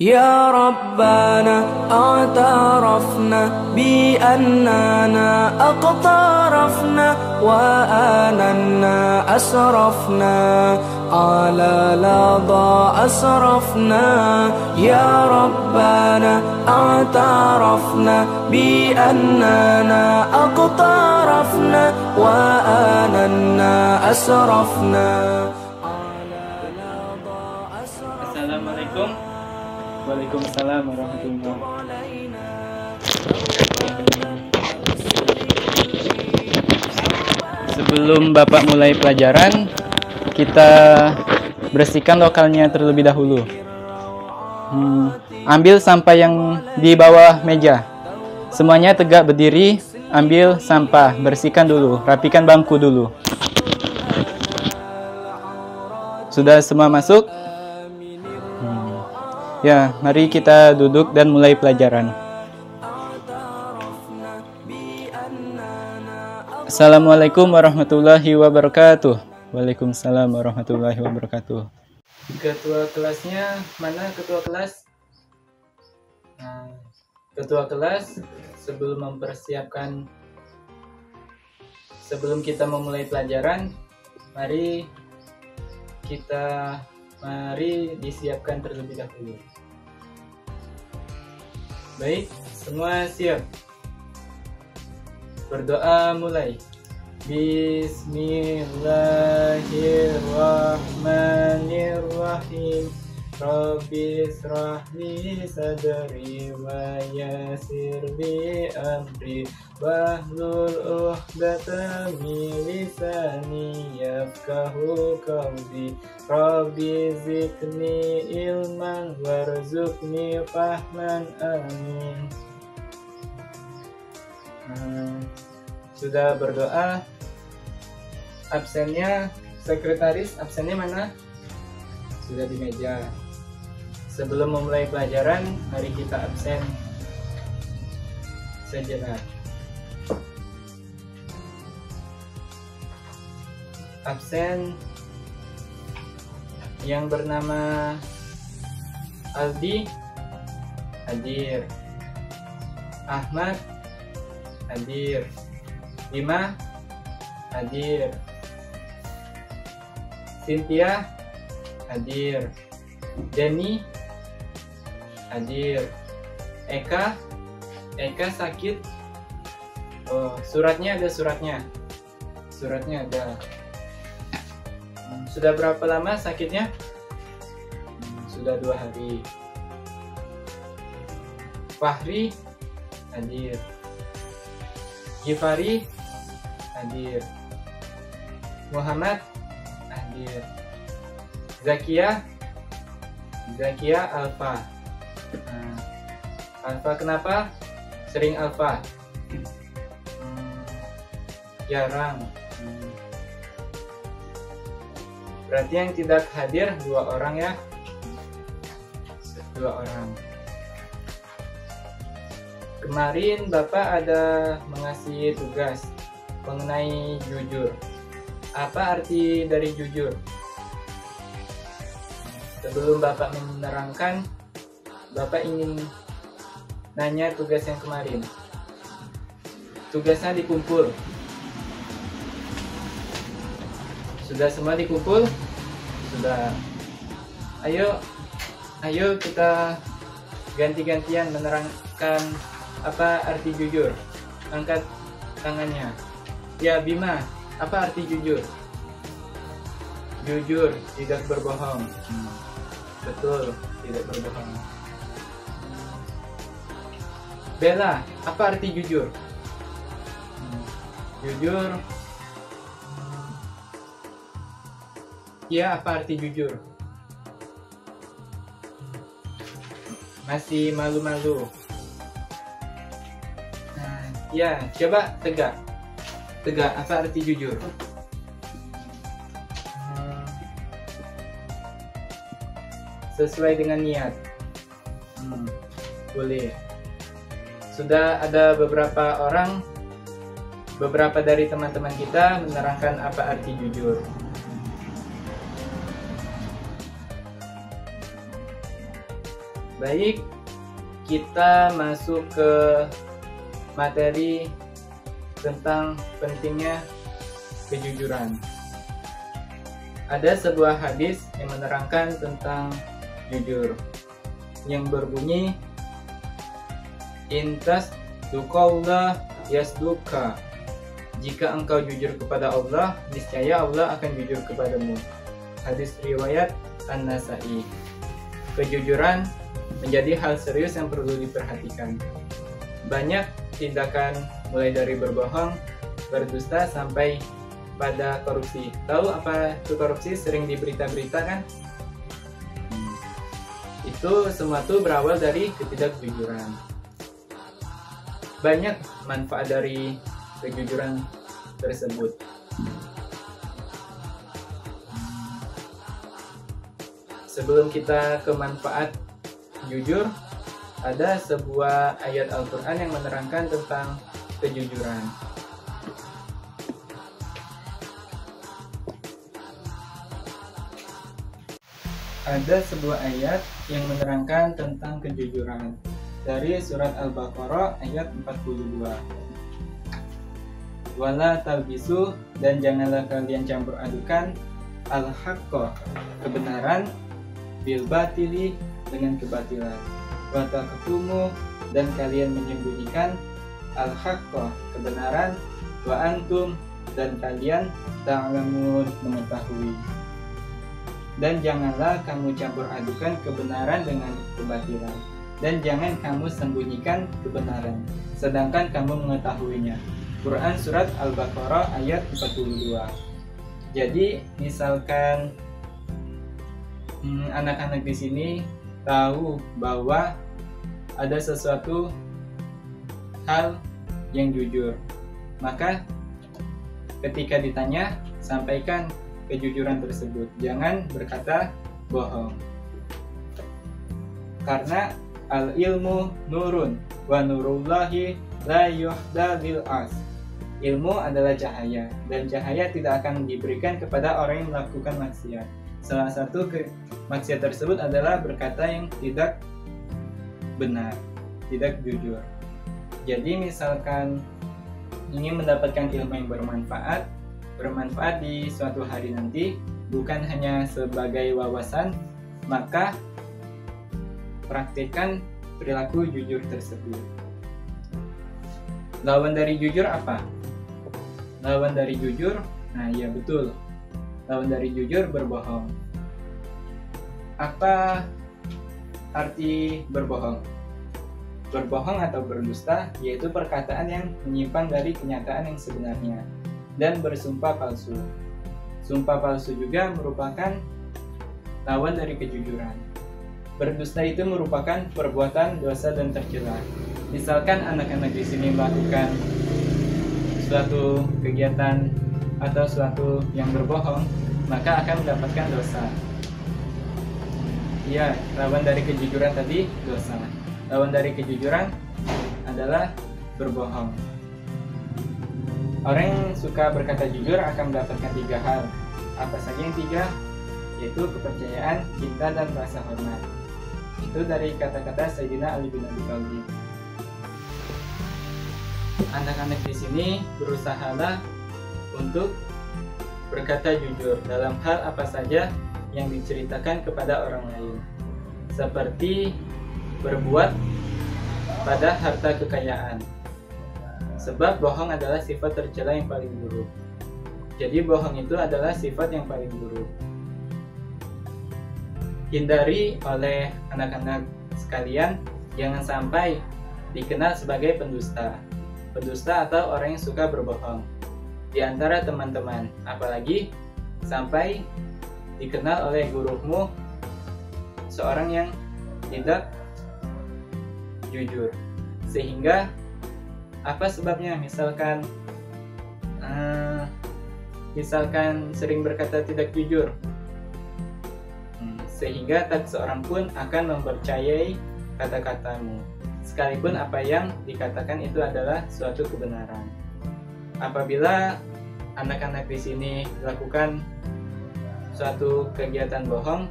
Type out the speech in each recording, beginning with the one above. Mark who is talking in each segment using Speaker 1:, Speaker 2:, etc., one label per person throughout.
Speaker 1: يا ربنا اعترفنا بأننا أقترفنا وآننا أسرفنا على لظى أسرفنا. يا ربنا اعترفنا بأننا أقترفنا وآننا أسرفنا.
Speaker 2: Assalamualaikum. Waalaikumsalam warahmatullahi wabarakatuh. Sebelum Bapak mulai pelajaran, kita bersihkan lokalnya terlebih dahulu. Ambil sampah yang di bawah meja. Semuanya tegak berdiri, ambil sampah, bersihkan dulu, rapikan bangku dulu. Sudah semua masuk? Ya, mari kita duduk dan mulai pelajaran. Assalamualaikum warahmatullahi wabarakatuh. Waalaikumsalam warahmatullahi wabarakatuh. Ketua kelasnya mana ketua kelas? Ketua kelas, sebelum kita memulai pelajaran, mari disiapkan terlebih dahulu. Baik, semua siap. Berdoa mulai. Bismillahirrahmanirrahim. Rabbi israh li sadri wa yassir li amri wahlul 'uqdatam min lisani yafqahu qawli. Rabbi zidni ilman warzuqni fahman. Amin. Sudah berdoa. Absennya, sekretaris absennya mana? Sudah di meja. Sebelum memulai pelajaran, mari kita absen sejenak. Absen yang bernama Aldi hadir, Ahmad hadir, Bima hadir, Cynthia hadir, Denny hadir, Eka sakit. Oh, suratnya ada. Suratnya ada. Sudah berapa lama sakitnya? Sudah 2 hari. Fahri hadir, Gifari hadir, Muhammad hadir, Zakia Alfa. Alfa kenapa? Sering Alfa? Jarang. Berarti yang tidak hadir 2 orang ya. 2 orang. Kemarin Bapak ada mengasih tugas mengenai jujur. Apa arti dari jujur? Sebelum Bapak menerangkan, Bapak ingin nanya tugas yang kemarin. Tugasnya dikumpul. Sudah semua dikumpul? Sudah. Ayo kita ganti-gantian menerangkan apa arti jujur. Angkat tangannya. Ya, Bima, apa arti jujur? Jujur, tidak berbohong. Betul, tidak berbohong. Bella, apa arti jujur? Jujur. Ya, apa arti jujur? Masih malu-malu. Ya, coba tegak. Tegak, apa arti jujur? Sesuai dengan niat. Boleh. Sudah ada beberapa dari teman-teman kita menerangkan apa arti jujur. Baik, kita masuk ke materi tentang pentingnya kejujuran. Ada sebuah hadis yang menerangkan tentang jujur yang berbunyi, intas duqaullah yasduka. Jika engkau jujur kepada Allah, niscaya Allah akan jujur kepadamu. Hadis riwayat An-Nasa'i. Kejujuran menjadi hal serius yang perlu diperhatikan. Banyak tindakan mulai dari berbohong, berdusta sampai pada korupsi. Tahu apa itu korupsi? Sering di berita-berita kan? Itu semua tuh berawal dari ketidakjujuran. Banyak manfaat dari kejujuran tersebut. Sebelum kita ke manfaat jujur, ada sebuah ayat Al-Quran yang menerangkan tentang kejujuran. Ada sebuah ayat yang menerangkan tentang kejujuran dari surat Al-Baqarah ayat 42. Wala talbisu, dan janganlah kalian campur adukan al-haqqa, kebenaran, bil batili, dengan kebatilan. Wa taqtumu, dan kalian menyembunyikan al-haqqa, kebenaran, wa antum, dan kalian ta'lamun, mengetahui. Dan janganlah kamu campur adukan kebenaran dengan kebatilan, dan jangan kamu sembunyikan kebenaran sedangkan kamu mengetahuinya. Quran surat Al-Baqarah ayat 42. Jadi misalkan anak-anak di sini tahu bahwa ada sesuatu hal yang jujur, maka ketika ditanya, sampaikan kejujuran tersebut. Jangan berkata bohong. Karena al-ilmu nurun wa nurullahi la yuhda bil as. Ilmu adalah cahaya, dan cahaya tidak akan diberikan kepada orang yang melakukan maksiat. Salah satu maksiat tersebut adalah berkata yang tidak benar, tidak jujur. Jadi misalkan ingin mendapatkan ilmu yang bermanfaat di suatu hari nanti, bukan hanya sebagai wawasan, maka praktikkan perilaku jujur tersebut. Lawan dari jujur apa? Lawan dari jujur, nah iya betul, lawan dari jujur berbohong. Apa arti berbohong? Berbohong atau berdusta yaitu perkataan yang menyimpang dari kenyataan yang sebenarnya, dan bersumpah palsu. Sumpah palsu juga merupakan lawan dari kejujuran. Berdusta itu merupakan perbuatan dosa dan tercela. Misalkan anak-anak di sini melakukan suatu kegiatan atau suatu yang berbohong, maka akan mendapatkan dosa. Ya, lawan dari kejujuran tadi dosa. Lawan dari kejujuran adalah berbohong. Orang yang suka berkata jujur akan mendapatkan 3 hal. Apa saja yang 3? Yaitu kepercayaan, cinta, dan rasa hormat. Itu dari kata-kata Sayyidina Ali bin Abi Thalib. Anak-anak di sini berusahalah untuk berkata jujur dalam hal apa saja yang diceritakan kepada orang lain, seperti berbuat pada harta kekayaan. Sebab bohong adalah sifat tercela yang paling buruk. Jadi bohong itu adalah sifat yang paling buruk. Hindari oleh anak-anak sekalian, jangan sampai dikenal sebagai pendusta. Pendusta atau orang yang suka berbohong di antara teman-teman, apalagi sampai dikenal oleh gurumu seorang yang tidak jujur. Sehingga apa sebabnya? Misalkan sering berkata tidak jujur, sehingga tak seorang pun akan mempercayai kata-katamu, sekalipun apa yang dikatakan itu adalah suatu kebenaran. Apabila anak-anak di sini melakukan suatu kegiatan bohong,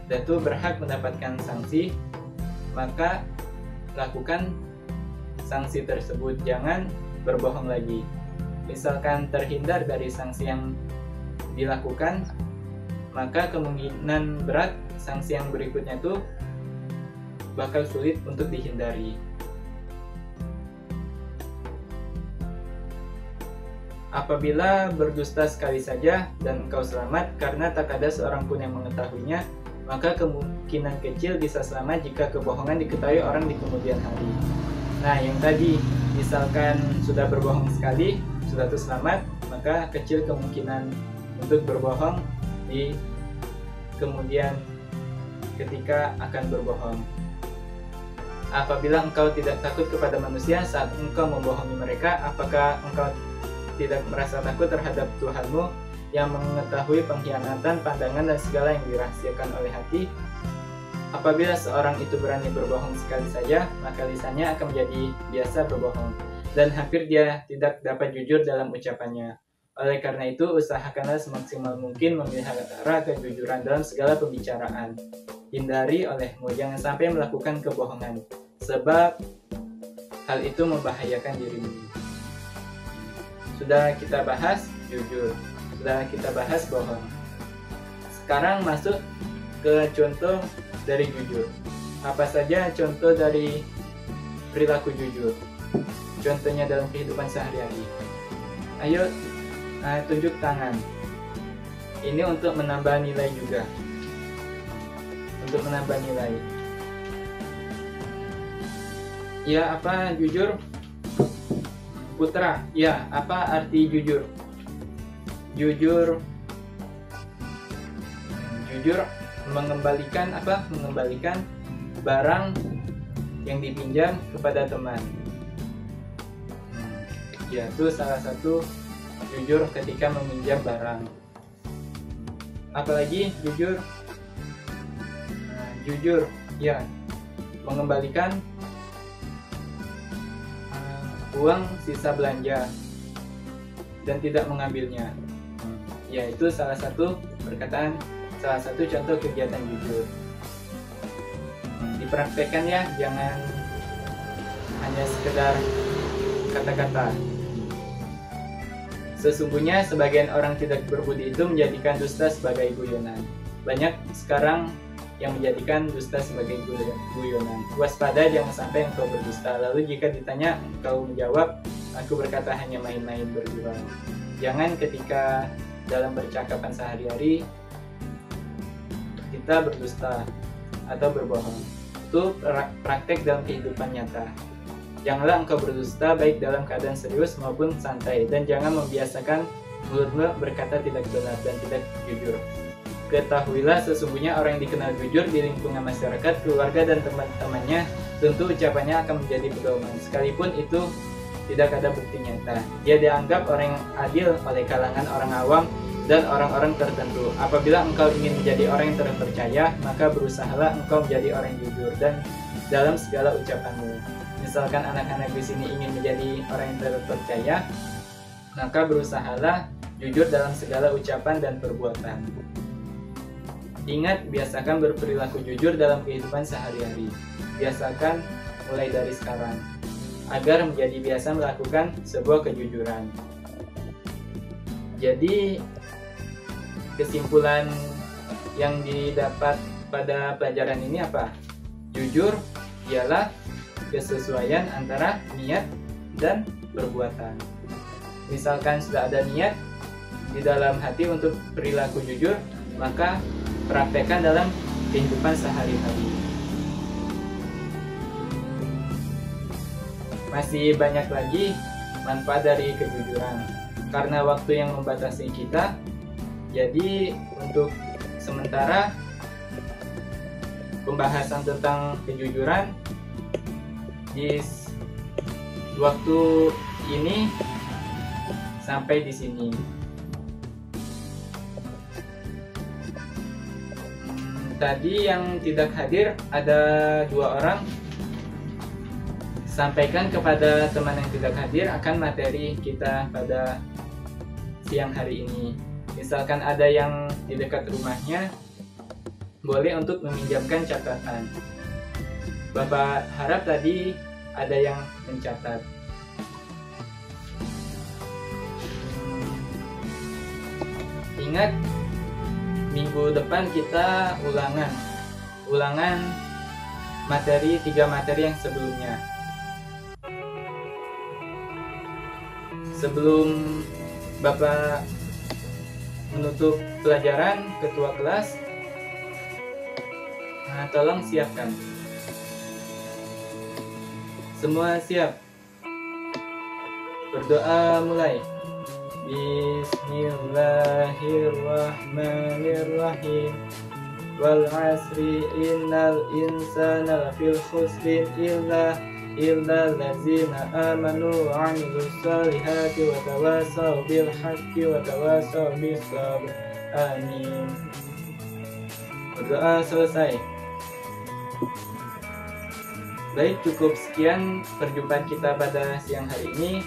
Speaker 2: tentu berhak mendapatkan sanksi maka lakukan sanksi tersebut, jangan berbohong lagi. Misalkan terhindar dari sanksi yang dilakukan, maka kemungkinan berat sanksi yang berikutnya itu bakal sulit untuk dihindari. Apabila berdusta sekali saja dan engkau selamat karena tak ada seorang pun yang mengetahuinya, maka kemungkinan kecil bisa selamat jika kebohongan diketahui orang di kemudian hari. Nah, yang tadi misalkan sudah berbohong sekali, sudah itu selamat, maka kecil kemungkinan untuk berbohong di kemudian ketika akan berbohong. Apabila engkau tidak takut kepada manusia saat engkau membohongi mereka, apakah engkau tidak merasa takut terhadap Tuhanmu yang mengetahui pengkhianatan, pandangan, dan segala yang dirahasiakan oleh hati? Apabila seorang itu berani berbohong sekali saja, maka lisannya akan menjadi biasa berbohong, dan hampir dia tidak dapat jujur dalam ucapannya. Oleh karena itu, usahakanlah semaksimal mungkin memelihara kejujuran dalam segala pembicaraan. Hindari olehmu, jangan sampai melakukan kebohongan, sebab hal itu membahayakan dirimu. Sudah kita bahas jujur, sudah kita bahas bohong. Sekarang masuk ke contoh dari jujur. Apa saja contoh dari perilaku jujur? Contohnya dalam kehidupan sehari-hari. Ayo tunjuk tangan. Ini untuk menambah nilai juga. Untuk menambah nilai. Ya, apa jujur? Putra, ya, apa arti jujur? Jujur mengembalikan apa? Mengembalikan barang yang dipinjam kepada teman. Ya, itu salah satu jujur ketika meminjam barang. Apalagi jujur? Jujur, ya, mengembalikan uang sisa belanja dan tidak mengambilnya. Ya, itu salah satu perkataan, salah satu contoh kegiatan jujur. Dipraktekkan ya, jangan hanya sekedar kata-kata. Sesungguhnya sebagian orang tidak berbudi itu menjadikan dusta sebagai guyonan. Banyak sekarang yang menjadikan dusta sebagai guyonan. Waspada, jangan sampai engkau berdusta. Lalu jika ditanya, engkau menjawab, aku berkata hanya main-main bergurau. Jangan ketika dalam percakapan sehari-hari kita berdusta atau berbohong. Itu praktek dalam kehidupan nyata. Janganlah engkau berdusta baik dalam keadaan serius maupun santai, dan jangan membiasakan mulutmu berkata tidak benar dan tidak jujur. Ketahuilah sesungguhnya orang yang dikenal jujur di lingkungan masyarakat, keluarga, dan teman-temannya, tentu ucapannya akan menjadi pedoman, sekalipun itu tidak ada bukti nyata. Dia dianggap orang yang adil oleh kalangan orang awam dan orang-orang tertentu. Apabila engkau ingin menjadi orang yang terpercaya, maka berusahalah engkau menjadi orang yang jujur dan dalam segala ucapanmu. Misalkan anak-anak di sini ingin menjadi orang yang terpercaya, maka berusahalah jujur dalam segala ucapan dan perbuatan. Ingat, biasakan berperilaku jujur dalam kehidupan sehari-hari. Biasakan mulai dari sekarang, agar menjadi biasa melakukan sebuah kejujuran. Jadi, kesimpulan yang didapat pada pelajaran ini apa? Jujur ialah kesesuaian antara niat dan perbuatan. Misalkan sudah ada niat di dalam hati untuk perilaku jujur, maka praktekkan dalam kehidupan sehari-hari. Masih banyak lagi manfaat dari kejujuran. Karena waktu yang membatasi kita, jadi untuk sementara pembahasan tentang kejujuran di waktu ini sampai di sini. Tadi yang tidak hadir ada 2 orang. Sampaikan kepada teman yang tidak hadir akan materi kita pada siang hari ini. Misalkan ada yang di dekat rumahnya, boleh untuk meminjamkan catatan. Bapak harap tadi ada yang mencatat. Ingat, minggu depan kita ulangan materi 3 materi yang sebelumnya. Sebelum Bapak menutup pelajaran, ketua kelas, tolong siapkan. Semua siap? Berdoa mulai. Bismillahirrahmanirrahim. Wal asri innal insana lafil khusrin illa allazina amanu wa amilus solihati wa tawasaw bil haqqi wa tawasaw bis sabr. Amin. Berdoa selesai. Baik, cukup sekian perjumpaan kita pada siang hari ini.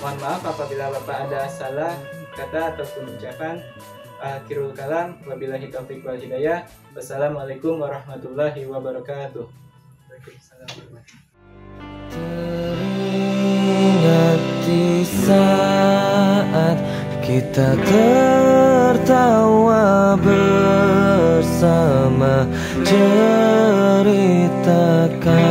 Speaker 2: Mohon maaf apabila Bapak ada salah kata ataupun ucapan. Akhirul kalam, wabillahi taufiq wal hidayah. Wassalamualaikum warahmatullahi wabarakatuh.
Speaker 1: Teringat di saat kita tertawa bersama, ceritakan